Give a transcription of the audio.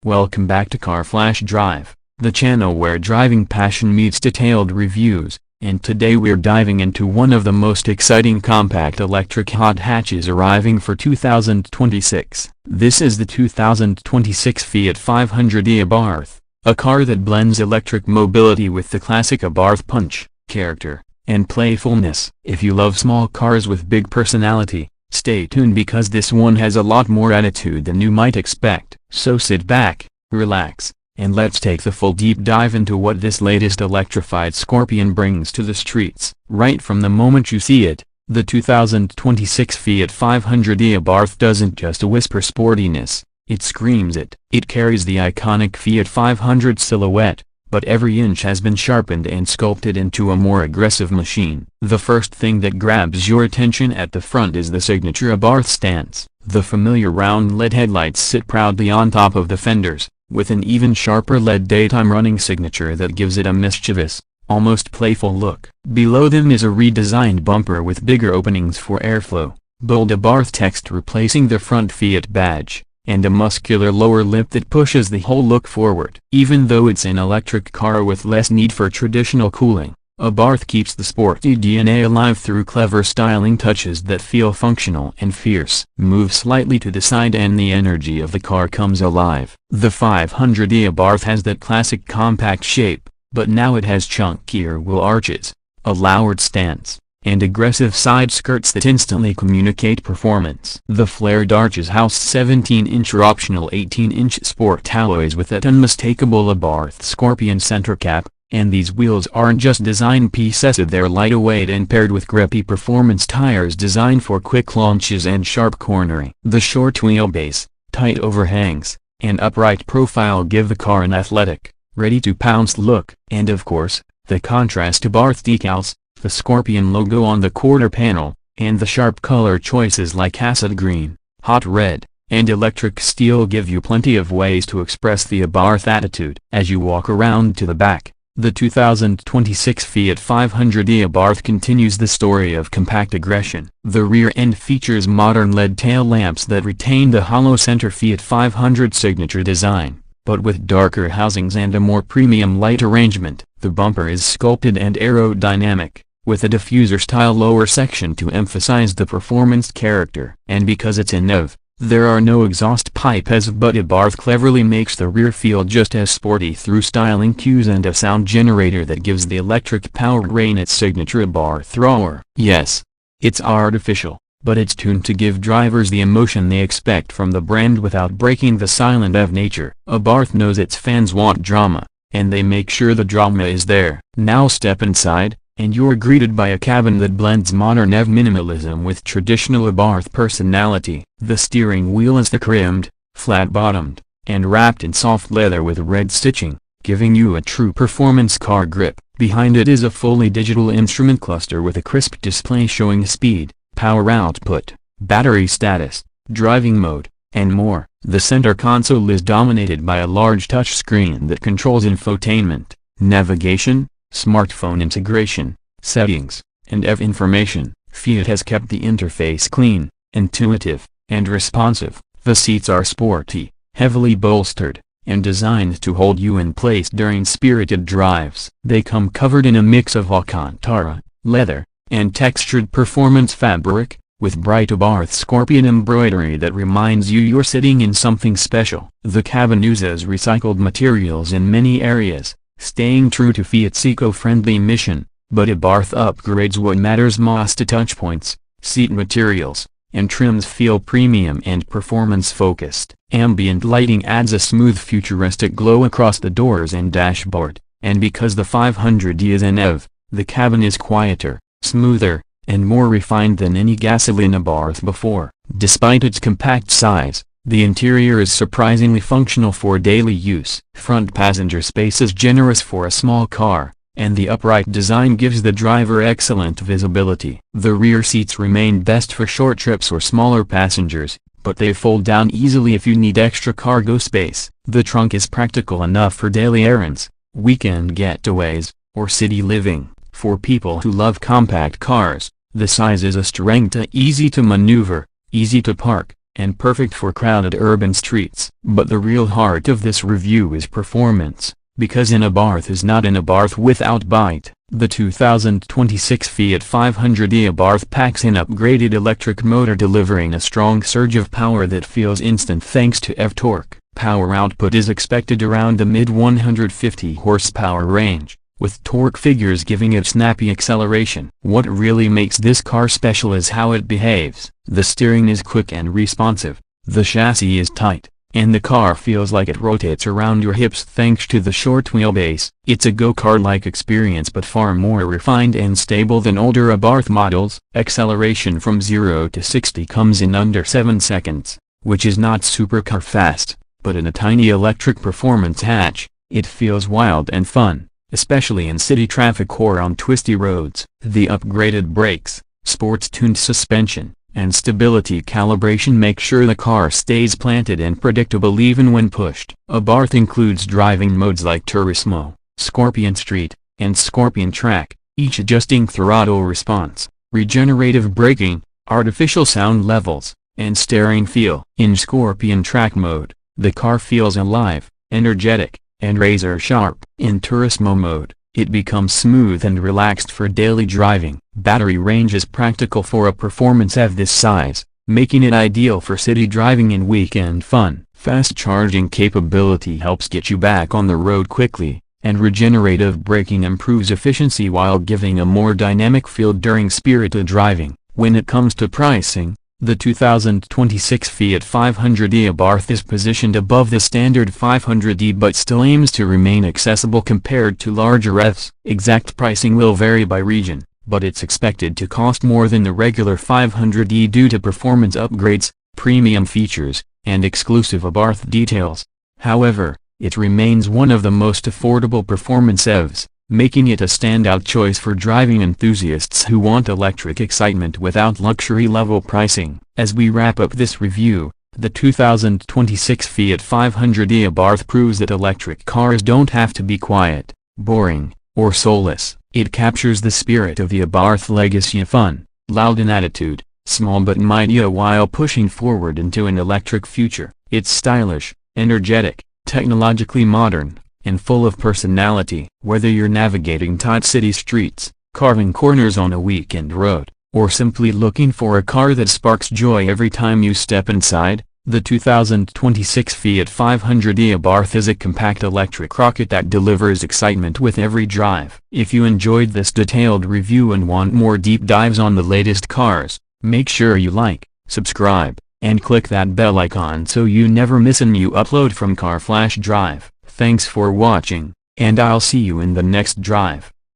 Welcome back to Car Flash Drive, the channel where driving passion meets detailed reviews, and today we're diving into one of the most exciting compact electric hot hatches arriving for 2026. This is the 2026 Fiat 500e Abarth, a car that blends electric mobility with the classic Abarth punch, character, and playfulness. If you love small cars with big personality, stay tuned because this one has a lot more attitude than you might expect. So sit back, relax, and let's take the full deep dive into what this latest electrified Scorpion brings to the streets. Right from the moment you see it, the 2026 Fiat 500e Abarth doesn't just whisper sportiness, it screams it. It carries the iconic Fiat 500 silhouette, but every inch has been sharpened and sculpted into a more aggressive machine. The first thing that grabs your attention at the front is the signature Abarth stance. The familiar round LED headlights sit proudly on top of the fenders, with an even sharper LED daytime running signature that gives it a mischievous, almost playful look. Below them is a redesigned bumper with bigger openings for airflow, bold Abarth text replacing the front Fiat badge, and a muscular lower lip that pushes the whole look forward. Even though it's an electric car with less need for traditional cooling, Abarth keeps the sporty DNA alive through clever styling touches that feel functional and fierce. Move slightly to the side and the energy of the car comes alive. The 500e Abarth has that classic compact shape, but now it has chunkier wheel arches, a lowered stance, and aggressive side skirts that instantly communicate performance. The flared arches house 17-inch or optional 18-inch sport alloys with that unmistakable Abarth Scorpion center cap, and these wheels aren't just design pieces, they're lightweight and paired with grippy performance tires designed for quick launches and sharp cornering. The short wheelbase, tight overhangs, and upright profile give the car an athletic, ready-to-pounce look. And of course, the contrast Abarth decals, the Scorpion logo on the quarter panel, and the sharp color choices like acid green, hot red, and electric steel give you plenty of ways to express the Abarth attitude. As you walk around to the back, the 2026 Fiat 500e Abarth continues the story of compact aggression. The rear end features modern LED tail lamps that retain the hollow center Fiat 500 signature design, but with darker housings and a more premium light arrangement. The bumper is sculpted and aerodynamic, with a diffuser-style lower section to emphasize the performance character. And because it's a NEV, there are no exhaust pipes, but Abarth cleverly makes the rear feel just as sporty through styling cues and a sound generator that gives the electric powertrain its signature Abarth roar. Yes, it's artificial, but it's tuned to give drivers the emotion they expect from the brand without breaking the silent of nature. Abarth knows its fans want drama, and they make sure the drama is there. Now step inside, and you're greeted by a cabin that blends modern NEV minimalism with traditional Abarth personality. The steering wheel is trimmed, flat-bottomed, and wrapped in soft leather with red stitching, giving you a true performance car grip. Behind it is a fully digital instrument cluster with a crisp display showing speed, power output, battery status, driving mode, and more. The center console is dominated by a large touchscreen that controls infotainment, navigation, smartphone integration, settings, and EV information. Fiat has kept the interface clean, intuitive, and responsive. The seats are sporty, heavily bolstered, and designed to hold you in place during spirited drives. They come covered in a mix of Alcantara, leather, and textured performance fabric, with bright Abarth Scorpion embroidery that reminds you you're sitting in something special. The cabin uses recycled materials in many areas, staying true to Fiat's eco-friendly mission, but Abarth upgrades what matters most. Touchpoints, seat materials, and trims feel premium and performance-focused. Ambient lighting adds a smooth futuristic glow across the doors and dashboard, and because the 500e is an EV, the cabin is quieter, smoother, and more refined than any gasoline Abarth before. Despite its compact size, the interior is surprisingly functional for daily use. Front passenger space is generous for a small car, and the upright design gives the driver excellent visibility. The rear seats remain best for short trips or smaller passengers, but they fold down easily if you need extra cargo space. The trunk is practical enough for daily errands, weekend getaways, or city living. For people who love compact cars, the size is a strength. Easy to maneuver, easy to park, and perfect for crowded urban streets. But the real heart of this review is performance, because an Abarth is not an Abarth without bite. The 2026 Fiat 500e Abarth packs an upgraded electric motor delivering a strong surge of power that feels instant thanks to EV torque. Power output is expected around the mid-150 horsepower range, with torque figures giving it snappy acceleration. What really makes this car special is how it behaves. The steering is quick and responsive, the chassis is tight, and the car feels like it rotates around your hips thanks to the short wheelbase. It's a go-kart-like experience but far more refined and stable than older Abarth models. Acceleration from 0 to 60 comes in under 7 seconds, which is not supercar fast, but in a tiny electric performance hatch, it feels wild and fun, especially in city traffic or on twisty roads. The upgraded brakes, sports-tuned suspension, and stability calibration make sure the car stays planted and predictable even when pushed. Abarth includes driving modes like Turismo, Scorpion Street, and Scorpion Track, each adjusting throttle response, regenerative braking, artificial sound levels, and steering feel. In Scorpion Track mode, the car feels alive, energetic, and razor-sharp. In Turismo mode, it becomes smooth and relaxed for daily driving. Battery range is practical for a performance of this size, making it ideal for city driving and weekend fun. Fast charging capability helps get you back on the road quickly, and regenerative braking improves efficiency while giving a more dynamic feel during spirited driving. When it comes to pricing, the 2026 Fiat 500e Abarth is positioned above the standard 500e but still aims to remain accessible compared to larger EVs. Exact pricing will vary by region, but it's expected to cost more than the regular 500e due to performance upgrades, premium features, and exclusive Abarth details. However, it remains one of the most affordable performance EVs, making it a standout choice for driving enthusiasts who want electric excitement without luxury-level pricing. As we wrap up this review, the 2026 Fiat 500e Abarth proves that electric cars don't have to be quiet, boring, or soulless. It captures the spirit of the Abarth legacy of fun, loud in attitude, small but mighty while pushing forward into an electric future. It's stylish, energetic, technologically modern, and full of personality. Whether you're navigating tight city streets, carving corners on a weekend road, or simply looking for a car that sparks joy every time you step inside, the 2026 Fiat 500e Abarth is a compact electric rocket that delivers excitement with every drive. If you enjoyed this detailed review and want more deep dives on the latest cars, make sure you like, subscribe, and click that bell icon so you never miss a new upload from Car Flash Drive. Thanks for watching, and I'll see you in the next drive.